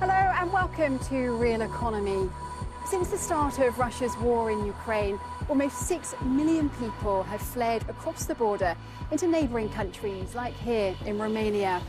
Hello and welcome to Realeconomy. Since the start of Russia's war in Ukraine, almost 6 million people have fled across the border into neighbouring countries like here in Romania.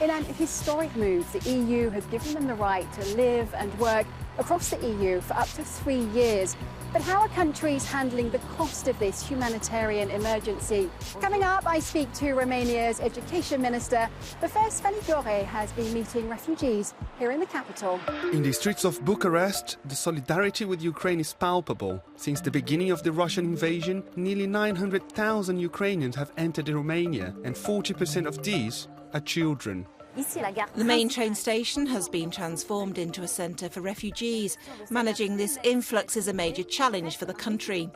In an historic move, the EU has given them the right to live and work across the EU for up to 3 years. But how are countries handling the cost of this humanitarian emergency? Coming up, I speak to Romania's education minister. But first, Realeconomy has been meeting refugees here in the capital. In the streets of Bucharest, the solidarity with Ukraine is palpable. Since the beginning of the Russian invasion, nearly 900,000 Ukrainians have entered Romania, and 40% of these are children. The main train station has been transformed into a centre for refugees. Managing this influx is a major challenge for the country.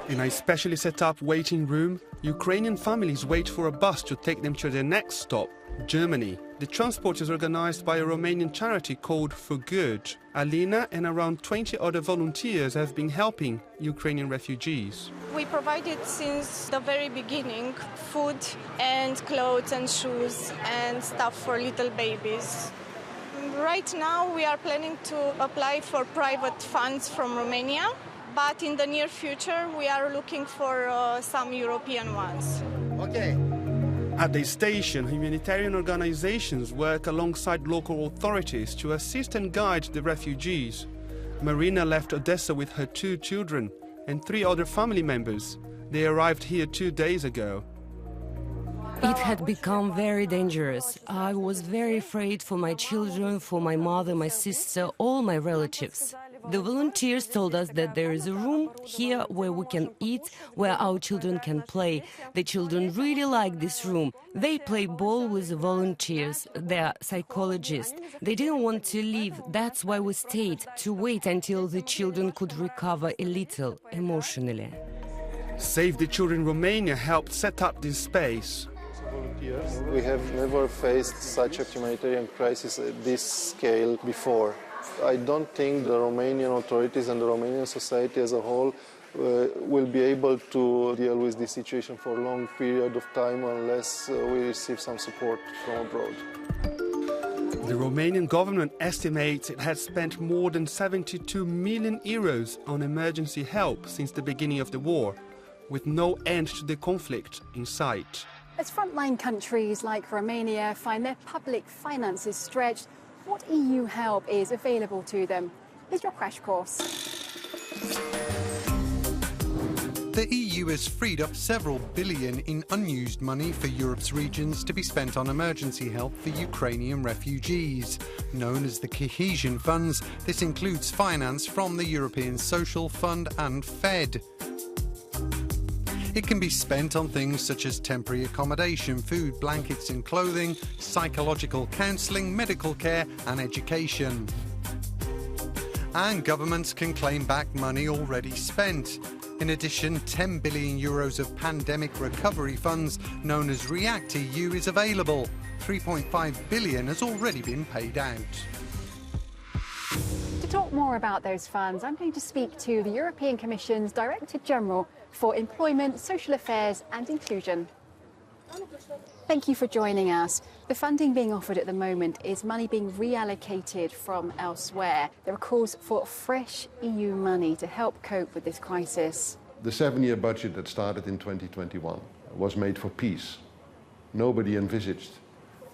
In a specially set up waiting room, Ukrainian families wait for a bus to take them to their next stop, Germany. The transport is organised by a Romanian charity called For Good. Alina and around 20 other volunteers have been helping Ukrainian refugees. We provided since the very beginning food and clothes and shoes and stuff for little babies. Right now we are planning to apply for private funds from Romania, but in the near future we are looking for some European ones. Okay. At the station, humanitarian organizations work alongside local authorities to assist and guide the refugees. Marina left Odessa with her 2 children and 3 other family members. They arrived here 2 days ago. It had become very dangerous. I was very afraid for my children, for my mother, my sister, all my relatives. The volunteers told us that there is a room here where we can eat, where our children can play. The children really like this room. They play ball with the volunteers. They are psychologists. They didn't want to leave. That's why we stayed, to wait until the children could recover a little emotionally. Save the Children Romania helped set up this space. We have never faced such a humanitarian crisis at this scale before. I don't think the Romanian authorities and the Romanian society as a whole will be able to deal with this situation for a long period of time unless we receive some support from abroad. The Romanian government estimates it has spent more than 72 million euros on emergency help since the beginning of the war, with no end to the conflict in sight. As frontline countries like Romania find their public finances stretched, what EU help is available to them? Here's your crash course. The EU has freed up several billion in unused money for Europe's regions to be spent on emergency help for Ukrainian refugees. Known as the Cohesion Funds, this includes finance from the European Social Fund and FED. It can be spent on things such as temporary accommodation, food, blankets and clothing, psychological counselling, medical care and education. And governments can claim back money already spent. In addition, 10 billion euros of pandemic recovery funds, known as REACT-EU, is available. 3.5 billion has already been paid out. To talk more about those funds, I'm going to speak to the European Commission's Director General for Employment, Social Affairs and Inclusion. Thank you for joining us. The funding being offered at the moment is money being reallocated from elsewhere. There are calls for fresh EU money to help cope with this crisis. The 7-year budget that started in 2021 was made for peace. Nobody envisaged,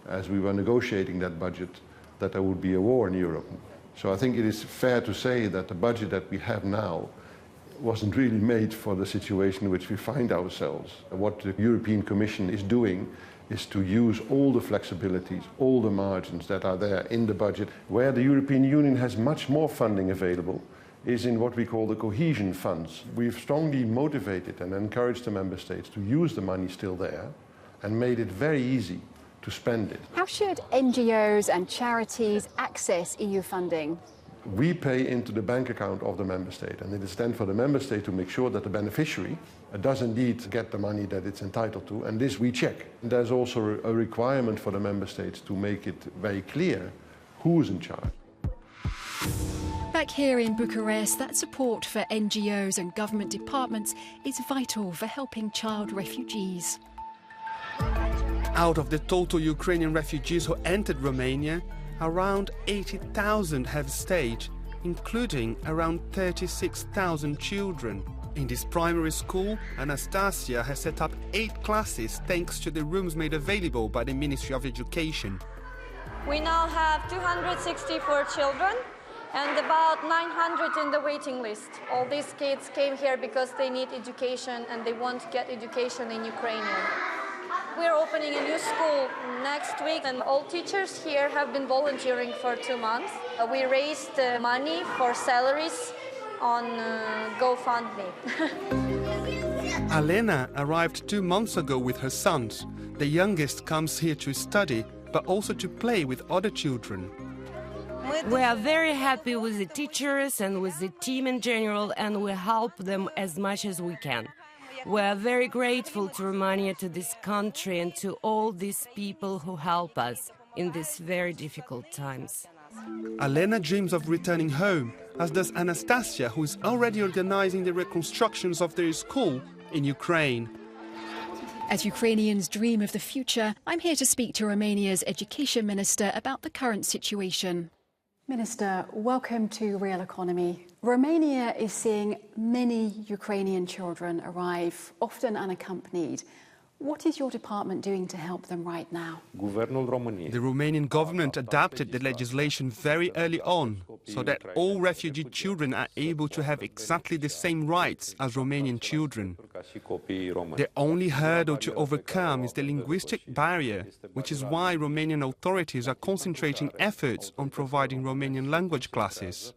as we were negotiating that budget, that there would be a war in Europe. So I think it is fair to say that the budget that we have now wasn't really made for the situation in which we find ourselves. What the European Commission is doing is to use all the flexibilities, all the margins that are there in the budget. Where the European Union has much more funding available is in what we call the cohesion funds. We've strongly motivated and encouraged the member states to use the money still there and made it very easy to spend it. How should NGOs and charities access EU funding? We pay into the bank account of the member state, and it is then for the member state to make sure that the beneficiary does indeed get the money that it's entitled to, and this we check. And there's also a requirement for the member states to make it very clear who's in charge. Back here in Bucharest, that support for NGOs and government departments is vital for helping child refugees. Out of the total Ukrainian refugees who entered Romania, around 80,000 have stayed, including around 36,000 children. In this primary school, Anastasia has set up 8 classes thanks to the rooms made available by the Ministry of Education. We now have 264 children and about 900 in the waiting list. All these kids came here because they need education and they want to get education in Ukrainian. We're opening a new school next week and all teachers here have been volunteering for 2 months. We raised money for salaries on GoFundMe. Alena arrived 2 months ago with her sons. The youngest comes here to study, but also to play with other children. We are very happy with the teachers and with the team in general, and we help them as much as we can. We are very grateful to Romania, to this country, and to all these people who help us in these very difficult times. Alena dreams of returning home, as does Anastasia, who is already organizing the reconstructions of their school in Ukraine. As Ukrainians dream of the future, I'm here to speak to Romania's Education Minister about the current situation. Minister, welcome to Realeconomy. Romania is seeing many Ukrainian children arrive, often unaccompanied. What is your department doing to help them right now? The Romanian government adapted the legislation very early on so that all refugee children are able to have exactly the same rights as Romanian children. The only hurdle to overcome is the linguistic barrier, which is why Romanian authorities are concentrating efforts on providing Romanian language classes.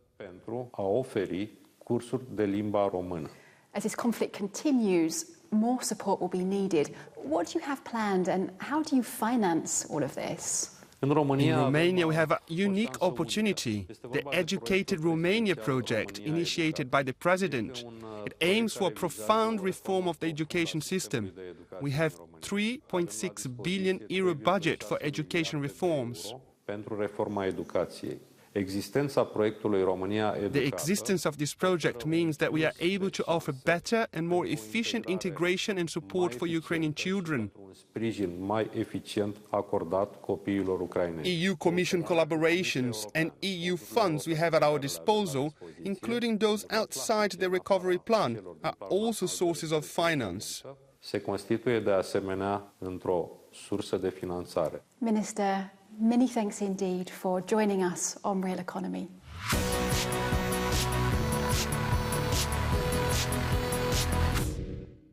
As this conflict continues, more support will be needed. What do you have planned and how do you finance all of this? In Romania, we have a unique opportunity, the Educated Romania project, initiated by the President. It aims for a profound reform of the education system. We have €3.6 billion budget for education reforms. The existence of this project means that we are able to offer better and more efficient integration and support for Ukrainian children. EU Commission collaborations and EU funds we have at our disposal, including those outside the recovery plan, are also sources of finance. Minister, many thanks indeed for joining us on Realeconomy.